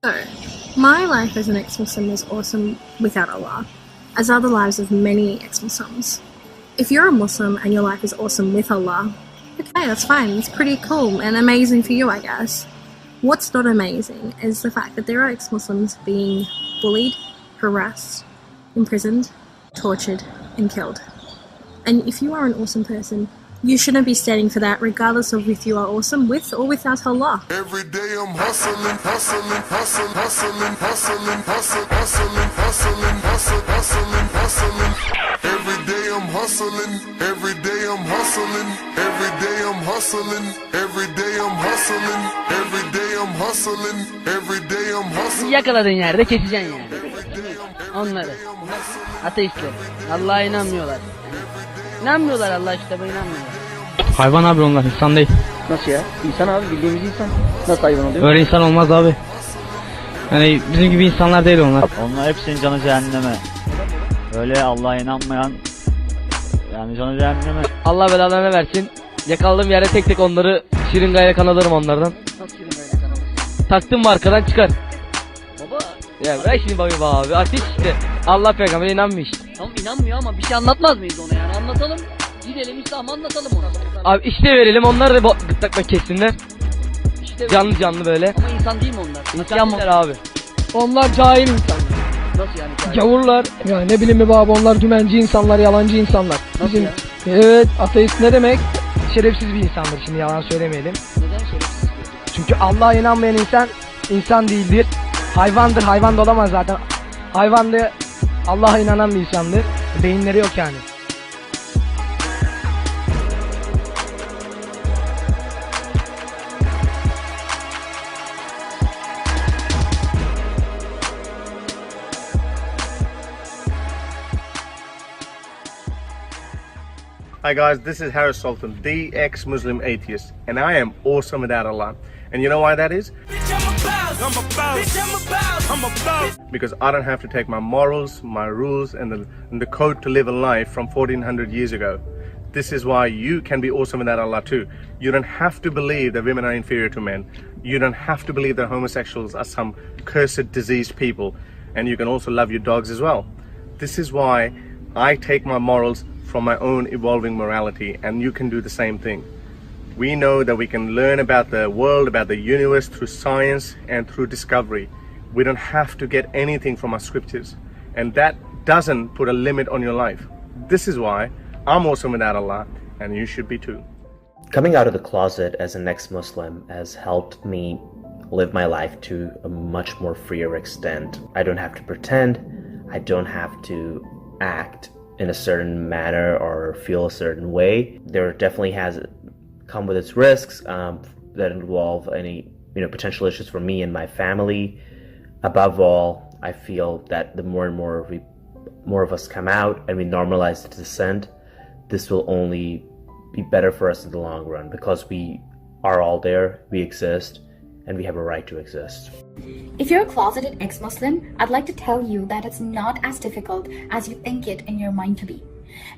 So, my life as an ex-Muslim is awesome without Allah, as are the lives of many ex-Muslims. If you're a Muslim and your life is awesome with Allah, okay, that's fine. It's pretty cool and amazing for you, I guess. What's not amazing is the fact that there are ex-Muslims being bullied, harassed, imprisoned, tortured, and killed. And if you are an awesome person, you shouldn't be standing for that, regardless of if you are awesome with or without Allah. Every day I'm hustling, hustling, hustling, hustling, hustling, hustling, hustling, hustling, hustling, hustling, hustling. Every day I'm hustling, every day I'm hustling, every day I'm hustling, every day I'm hustling, every day I'm hustling, every day I'm hustling. Yakaladığın yerde keseceksin yani. Onları. Ateistler. Allah'a inanmıyorlar. İnanmıyorlar Allah kitabına inanmıyorlar. Hayvan abi onlar, insan değil. Nasıl ya? İnsan abi, bildiğimiz insan. Nasıl hayvan oluyor? Öyle insan olmaz abi. Yani bizim gibi insanlar değil onlar. Onlar hepsinin canı cehenneme. Öyle Allah'a inanmayan yani canı cehenneme. Allah belalarını versin. Yakaladığım yerde tek tek onları şırıngayla kan alırım onlardan. Nasıl şırıngayla kan alırsın? Taktım mı arkadan çıkar. Baba. Ya ver şimdi bakayım abi. Ateş işte. Allah peygambere inanmıyor işte. Tamam inanmıyor ama bir şey anlatmaz mıyız ona yani? Anlatalım. Gidelim İslam'ı anlatalım ona. Abi işte verelim, onlar da gırtlakla kessinler. İşte Canlı canlı böyle. ama insan değil mi onlar? İnsan abi. Onlar cahil insanlar. Nasıl yani? Gavurlar. Ya ne bileyim mi baba, onlar dümenci insanlar, yalancı insanlar. Nasıl ya? Evet, ateist ne demek? Şerefsiz bir insandır, şimdi yalan söylemeyelim. Neden şerefsiz? Çünkü Allah'a inanmayan insan değildir. Hayvandır, hayvan da olamaz zaten. Hayvan da Allah'a inanan bir insandır. Beyinleri yok yani. Hi guys, this is Harris Sultan, the ex-Muslim atheist, and I am awesome without Allah. And you know why that is? Because I don't have to take my morals, my rules, and the code to live a life from 1400 years ago. This is why you can be awesome without Allah too. You don't have to believe that women are inferior to men. You don't have to believe that homosexuals are some cursed, diseased people. And you can also love your dogs as well. This is why I take my morals from my own evolving morality, and you can do the same thing. We know that we can learn about the world, about the universe through science and through discovery. We don't have to get anything from our scriptures, and that doesn't put a limit on your life. This is why I'm awesome without Allah, and you should be too. Coming out of the closet as an ex-Muslim has helped me live my life to a much more freer extent. I don't have to pretend, I don't have to act in a certain manner or feel a certain way. There definitely has come with its risks that involve any potential issues for me and my family. Above all, I feel that the more and more of us come out and we normalize the dissent, this will only be better for us in the long run, because we are all there, we exist, and we have a right to exist. If you're a closeted ex-Muslim, I'd like to tell you that it's not as difficult as you think it in your mind to be.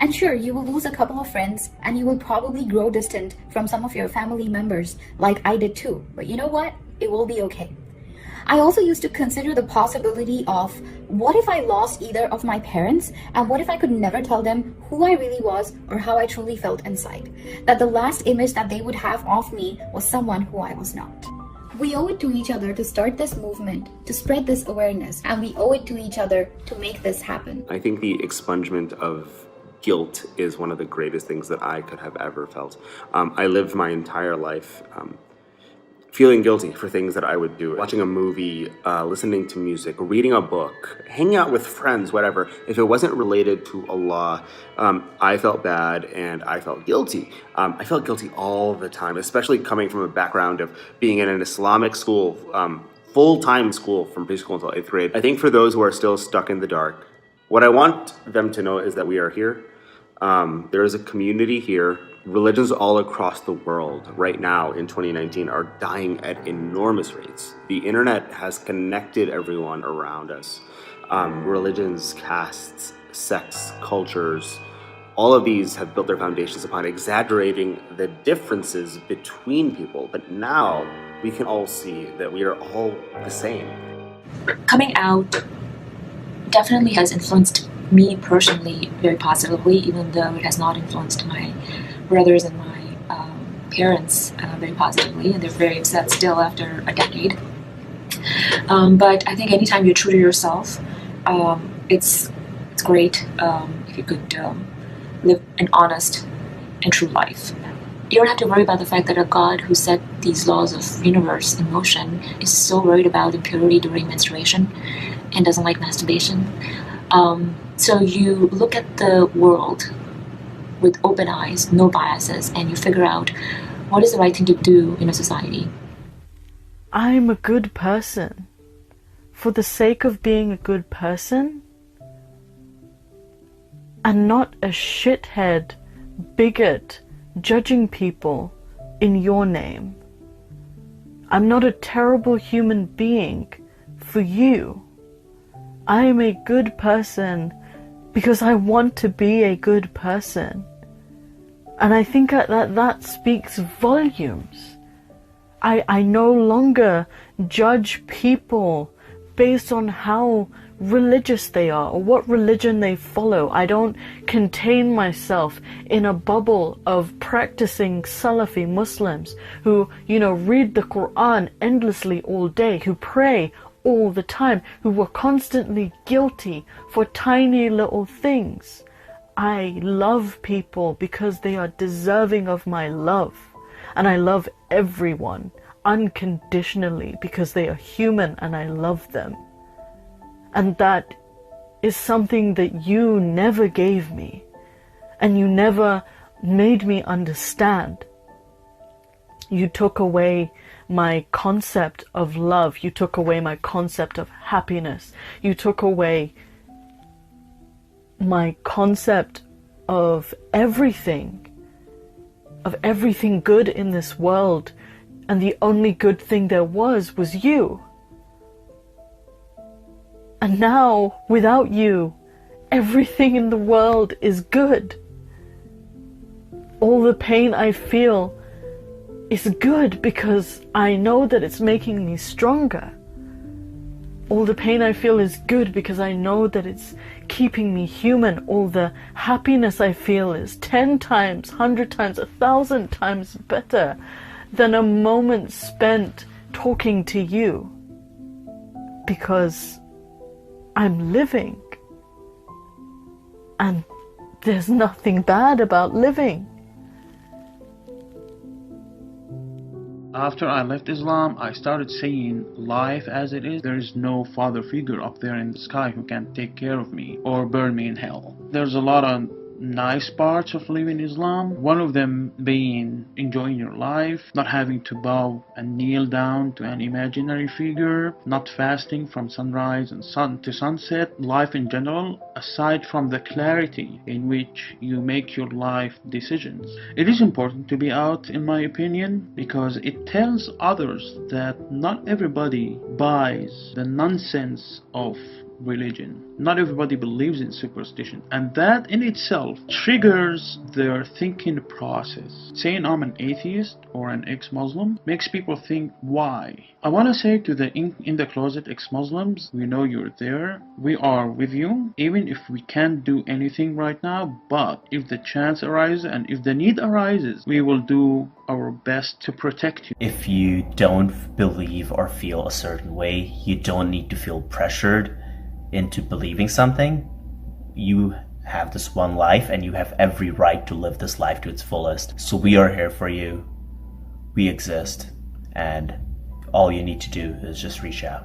And sure, you will lose a couple of friends and you will probably grow distant from some of your family members, like I did too. But you know what? It will be okay. I also used to consider the possibility of, what if I lost either of my parents, and what if I could never tell them who I really was or how I truly felt inside? That the last image that they would have of me was someone who I was not. We owe it to each other to start this movement, to spread this awareness, and we owe it to each other to make this happen. I think the expungement of guilt is one of the greatest things that I could have ever felt. I lived my entire life feeling guilty for things that I would do. Watching a movie, listening to music, reading a book, hanging out with friends, whatever. If it wasn't related to Allah, I felt bad and I felt guilty. I felt guilty all the time, especially coming from a background of being in an Islamic school, full-time school from preschool until 8th grade. I think for those who are still stuck in the dark, what I want them to know is that we are here. There is a community here. Religions all across the world right now in 2019 are dying at enormous rates. The internet has connected everyone around us. Religions, castes, sects, cultures, All of these have built their foundations upon exaggerating the differences between people, but now we can all see that we are all the same. Coming out definitely has influenced me personally very positively, even though it has not influenced my brothers and my parents very positively, and they're very upset still after a decade. But I think anytime you're true to yourself, it's great if you could live an honest and true life. You don't have to worry about the fact that a God who set these laws of universe in motion is so worried about impurity during menstruation and doesn't like masturbation. So you look at the world with open eyes, no biases, and you figure out what is the right thing to do in a society. I'm a good person. For the sake of being a good person, and not a shithead, bigot, judging people in your name. I'm not a terrible human being for you. I am a good person because I want to be a good person. And I think that speaks volumes. I no longer judge people based on how religious they are or what religion they follow. I don't contain myself in a bubble of practicing Salafi Muslims who, read the Quran endlessly all day, who pray all the time, who were constantly guilty for tiny little things. I love people because they are deserving of my love. And I love everyone unconditionally because they are human and I love them. And that is something that you never gave me, and you never made me understand. You took away my concept of love. You took away my concept of happiness. You took away my concept of everything good in this world, and the only good thing there was you. And now, without you, everything in the world is good. All the pain I feel is good because I know that it's making me stronger. All the pain I feel is good because I know that it's keeping me human. All the happiness I feel is 10 times, 100 times, 1,000 times better than a moment spent talking to you. Because I'm living. And there's nothing bad about living. After I left Islam, I started seeing life as it is. There is no father figure up there in the sky who can take care of me or burn me in hell. There's a lot of nice parts of living Islam. One of them being enjoying your life, not having to bow and kneel down to an imaginary figure, not fasting from sunrise and sun to sunset. Life in general, aside from the clarity in which you make your life decisions. It is important to be out, in my opinion, because it tells others that not everybody buys the nonsense of religion. Not everybody believes in superstition, and that in itself triggers their thinking process. Saying I'm an atheist or an ex-Muslim makes people think, why? I want to say to the in the closet ex-Muslims, we know you're there, we are with you, even if we can't do anything right now, but if the chance arises and if the need arises, we will do our best to protect you. If you don't believe or feel a certain way, you don't need to feel pressured into believing something. You have this one life and you have every right to live this life to its fullest. So we are here for you. We exist, and all you need to do is just reach out.